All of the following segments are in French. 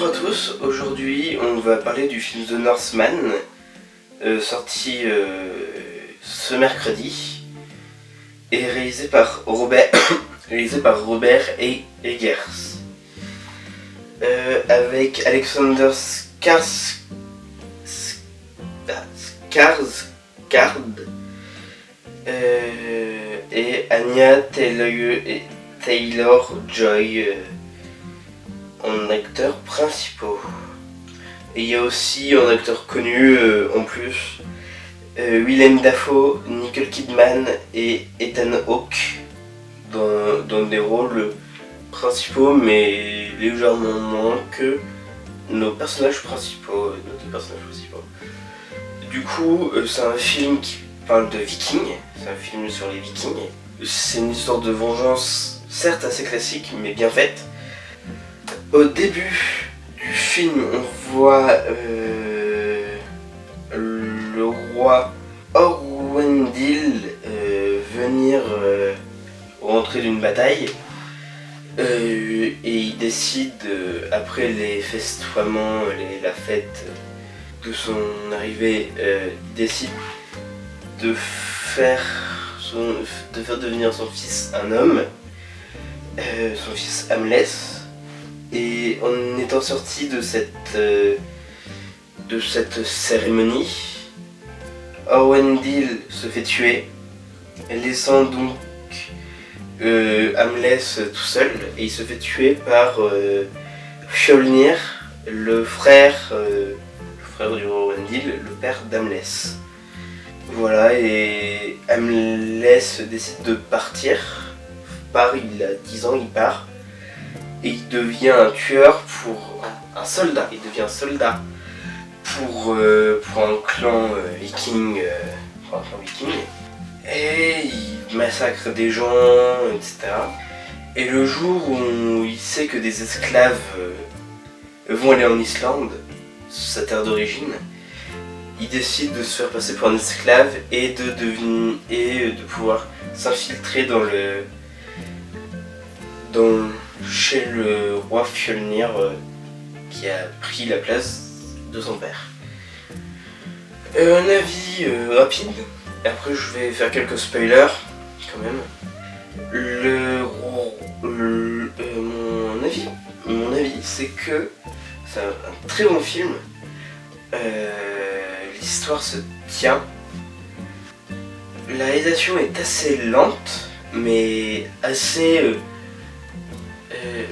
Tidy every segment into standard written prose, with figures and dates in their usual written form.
Bonjour à tous, aujourd'hui on va parler du film The Northman, sorti ce mercredi, et réalisé par Robert Eggers, avec Alexander Skarsgård et Anya Taylor-Joy en acteurs principaux. Et il y a aussi un acteur connu en plus, Willem Dafoe, Nicole Kidman et Ethan Hawke dans des rôles principaux, mais légèrement moins que nos personnages principaux. Du coup, c'est un film qui parle de vikings, c'est un film sur les vikings. C'est une histoire de vengeance, certes assez classique, mais bien faite. Au début du film, on voit le roi Orwendil venir rentrer d'une bataille, et il décide, après les festoiements, la fête de son arrivée, il décide de faire devenir son fils un homme, son fils Hamlet. Et en étant sorti de cette cérémonie, Orwendil se fait tuer, laissant donc Hamlet tout seul, et il se fait tuer par Fjolnir, le frère du Orwendil, le père d'Hamlet. Voilà, et Hamlet décide de partir. Il a 10 ans, il part. Et il devient un tueur un soldat pour un clan viking. Et il massacre des gens, etc. Et le jour où il sait que des esclaves vont aller en Islande, sa terre d'origine, il décide de se faire passer pour un esclave et de pouvoir s'infiltrer chez le roi Fjolnir, qui a pris la place de son père. Un avis rapide, après je vais faire quelques spoilers quand même. Mon avis, c'est que c'est un très bon film. L'histoire se tient. La réalisation est assez lente, mais assez...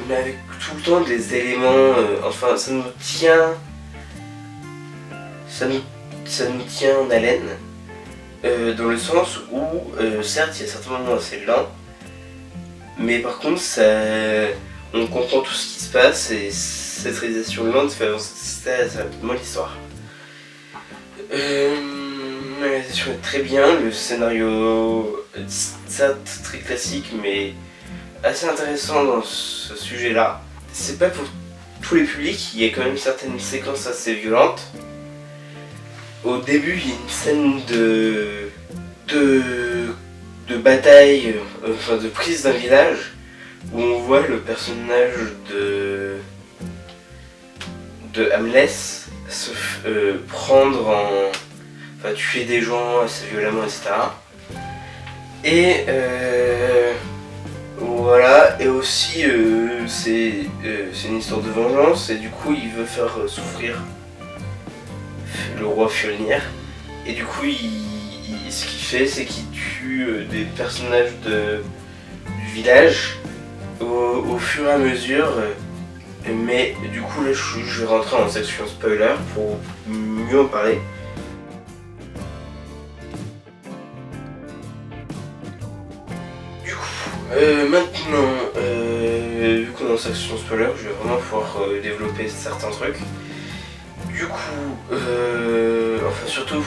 mais avec tout le temps des éléments, enfin ça nous tient en haleine, dans le sens où certes il y a certains moments assez lents, mais par contre on comprend tout ce qui se passe, et cette réalisation lente fait avancer assez rapidement l'histoire. La réalisation est très bien, le scénario certes très classique, mais assez intéressant dans ce sujet-là. C'est pas pour tous les publics, il y a quand même certaines séquences assez violentes. Au début, il y a une scène de bataille, enfin de prise d'un village, où on voit le personnage de Hamlet se tuer des gens assez violemment, etc. Et voilà, et aussi c'est une histoire de vengeance, et du coup il veut faire souffrir le roi Fjolnir, et du coup ce qu'il fait, c'est qu'il tue des personnages du village au fur et à mesure, mais du coup là je vais rentrer en section spoiler pour mieux en parler. Maintenant, vu qu'on est en section spoiler, je vais vraiment pouvoir développer certains trucs. Du coup, enfin surtout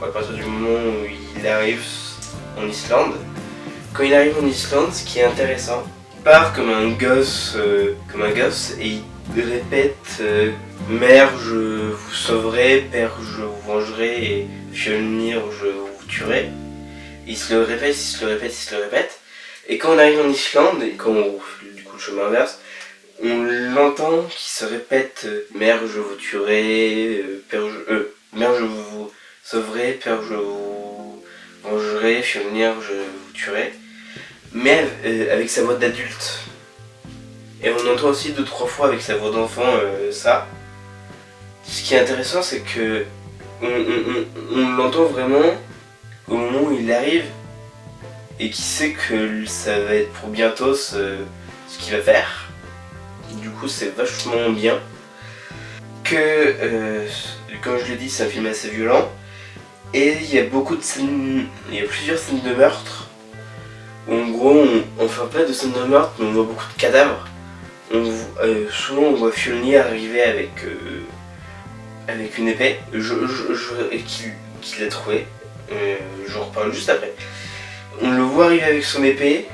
à partir du moment où il arrive en Islande. Quand il arrive en Islande, ce qui est intéressant, il part comme un gosse, et il répète mère je vous sauverai, père je vous vengerai, et Fjolnir je vous tuerai. Il se le répète. Et quand on arrive en Islande, et quand du coup le chemin inverse, on l'entend qui se répète mère je vous tuerai, mère je vous sauverai, père je vous vengerai, Fjolnir je vous tuerai, mais avec sa voix d'adulte. Et on entend aussi 2-3 fois avec sa voix d'enfant ça. Ce qui est intéressant, c'est que on l'entend vraiment au moment où il arrive et qui sait que ça va être pour bientôt ce qu'il va faire. Du coup, c'est vachement bien. Que, comme je l'ai dit, c'est un film assez violent. Et il y a beaucoup de scènes, il y a plusieurs scènes de meurtre. En gros, enfin pas de scènes de meurtre, mais on voit beaucoup de cadavres. Souvent, on voit Fjolnir arriver avec une épée qu'il a trouvée. J'en reparle juste après. On le voit arriver avec son épée,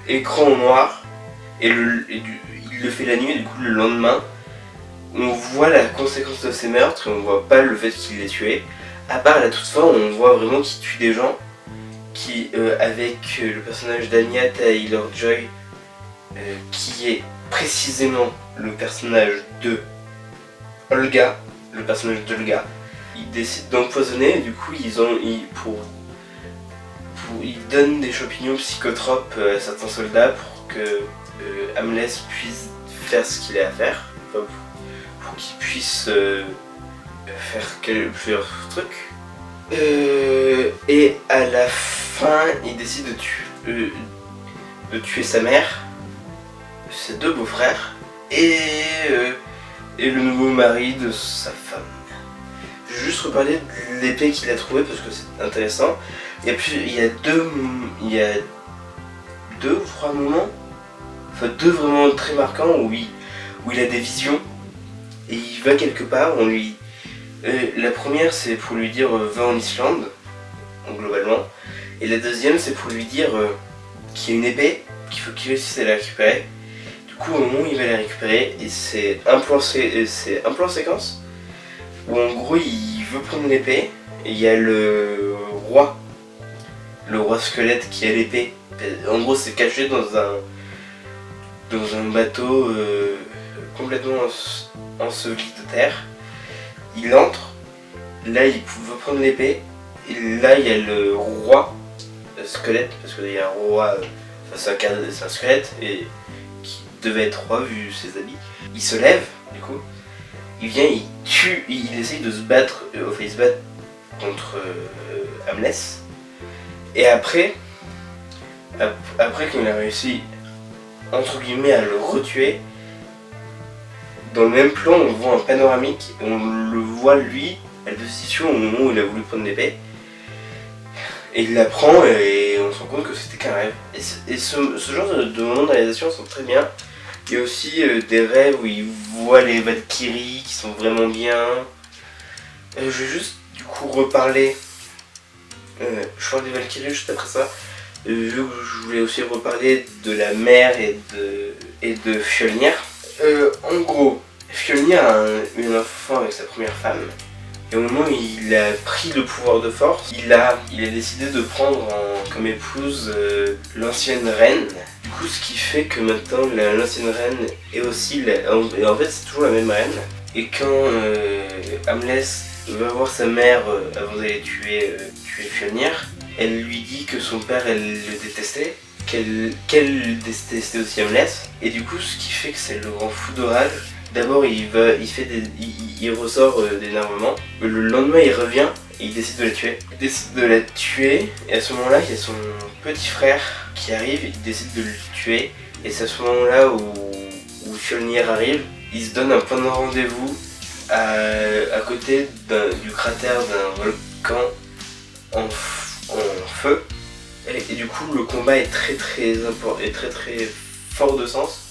écran en noir, et il le fait la nuit, et du coup le lendemain, on voit la conséquence de ces meurtres et on voit pas le fait qu'il les tué. À part à la toute fin, on voit vraiment qu'il tue des gens, avec le personnage d'Anya Taylor-Joy, qui est précisément le personnage de Olga, il décide d'empoisonner et du coup ils donnent des champignons psychotropes à certains soldats pour que Hamlet puisse faire ce qu'il a à faire, enfin, pour qu'il puisse faire plusieurs trucs. Et à la fin, il décide de tuer sa mère, ses 2 beaux-frères et le nouveau mari de sa femme. Je vais juste reparler de l'épée qu'il a trouvée parce que c'est intéressant. Il y a 2 ou 3 moments, enfin 2 vraiment très marquants où il a des visions et il va quelque part. La première c'est pour lui dire va en Islande, globalement, et la deuxième c'est pour lui dire qu'il y a une épée, qu'il faut qu'il réussisse à la récupérer. Du coup au moment où il va la récupérer, et c'est un plan séquence où en gros il veut prendre l'épée et il y a le roi squelette qui a l'épée. En gros c'est caché dans un bateau complètement enseveli de terre. Il entre, là il veut prendre l'épée, et là il y a le roi squelette, parce qu'il y a un roi, c'est un squelette, et qui devait être roi vu ses habits. Il se lève, du coup, il vient, il tue, il essaye de se battre, contre Hamlet. Et après qu'il a réussi, entre guillemets, à le retuer, dans le même plan, on voit un panoramique et on le voit lui à la position au moment où il a voulu prendre l'épée. Et il la prend et on se rend compte que c'était qu'un rêve. Et ce genre de moments de réalisation sont très bien. Il y a aussi des rêves où il voit les Valkyries qui sont vraiment bien. Je vais juste du coup reparler. Je parle des Valkyries juste après ça. Je voulais aussi reparler de la mère et de Fjolnir. En gros, Fjolnir a eu un enfant avec sa première femme. Et au moment où il a pris le pouvoir de force, il a décidé de prendre comme épouse l'ancienne reine. Du coup, ce qui fait que maintenant l'ancienne reine est aussi et en fait c'est toujours la même reine. Et quand Hamlet va voir sa mère avant d'aller tuer Fjolnir, elle lui dit que son père elle le détestait, qu'elle détestait aussi Hamlet. Et du coup, ce qui fait que c'est le grand fou d'orage. D'abord, il ressort d'énervement. Le lendemain, il revient et il décide de la tuer. Il décide de la tuer et à ce moment-là, il y a son petit frère qui arrive et il décide de le tuer. Et c'est à ce moment-là où Fjolnir arrive. Il se donne un point de rendez-vous à côté du cratère d'un volcan en feu. Et du coup, le combat est très fort de sens.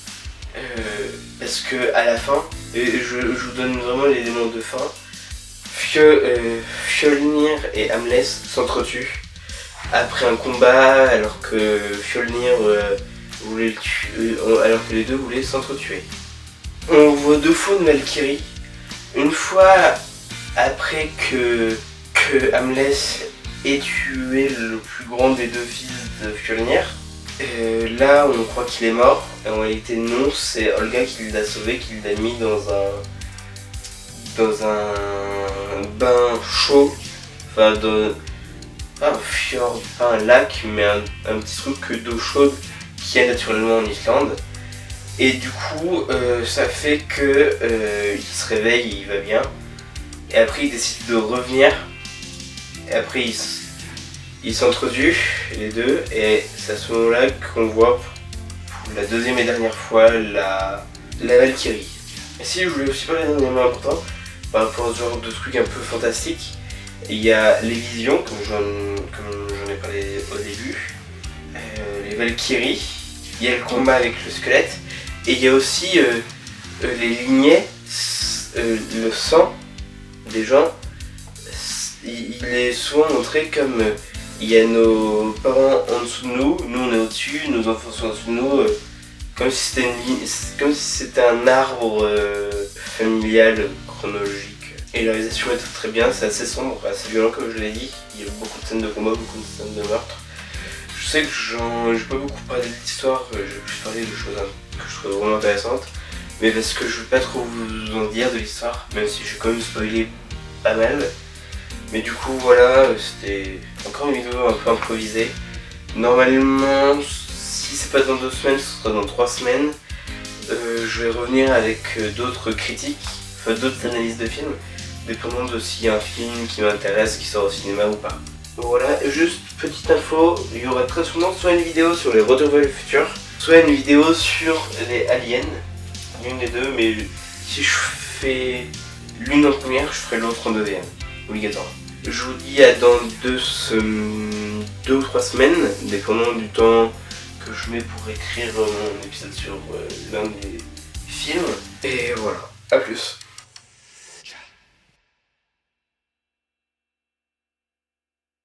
Parce que à la fin, je vous donne vraiment l'élément de fin, Fjolnir et Hamlet s'entretuent après un combat alors que Fjolnir voulait le tuer, alors que les deux voulaient s'entretuer. On voit 2 fois une Valkyrie, une fois après que Hamlet ait tué le plus grand des 2 fils de Fjolnir. Là on croit qu'il est mort, En réalité non, c'est Olga qui l'a sauvé, qui l'a mis dans un bain chaud, enfin pas un fjord, pas un lac, mais un petit truc d'eau chaude qu'il y a naturellement en Islande. Et du coup, ça fait que il se réveille, il va bien. Et après, il décide de revenir. Et après, ils s'entretuent, les deux. Et c'est à ce moment-là qu'on voit pour la deuxième et dernière fois la Valkyrie. Et si je voulais aussi parler d'un élément important par rapport à ce genre de truc un peu fantastique, il y a les visions, comme j'en ai parlé au début, les Valkyries, il y a le combat avec le squelette, et il y a aussi les lignées, le sang des gens. Il est souvent montré comme il y a nos parents en dessous de nous on est au-dessus, nos enfants sont en dessous de nous, comme si c'était un arbre familial chronologique. Et la réalisation est très bien, c'est assez sombre, assez violent comme je l'ai dit. Il y a beaucoup de scènes de combat, beaucoup de scènes de meurtre. Je sais que j'ai pas beaucoup parlé de l'histoire, j'ai plus parlé de choses que je trouve vraiment intéressantes. Mais parce que je veux pas trop vous en dire de l'histoire, même si j'ai quand même spoilé pas mal. Mais du coup voilà, c'était encore une vidéo un peu improvisée. Normalement, si c'est pas dans 2 semaines, ce sera dans 3 semaines. Je vais revenir avec d'autres critiques, enfin d'autres analyses de films, dépendant de s'il y a un film qui m'intéresse, qui sort au cinéma ou pas. Voilà, juste petite info, il y aura très souvent soit une vidéo sur les Retours vers le futur, soit une vidéo sur les aliens, l'une des deux, mais si je fais l'une en première, je ferai l'autre en deuxième, obligatoirement. Je vous dis à dans 2 ou 3 semaines, dépendant du temps que je mets pour écrire mon épisode sur l'un des films. Et voilà, à plus.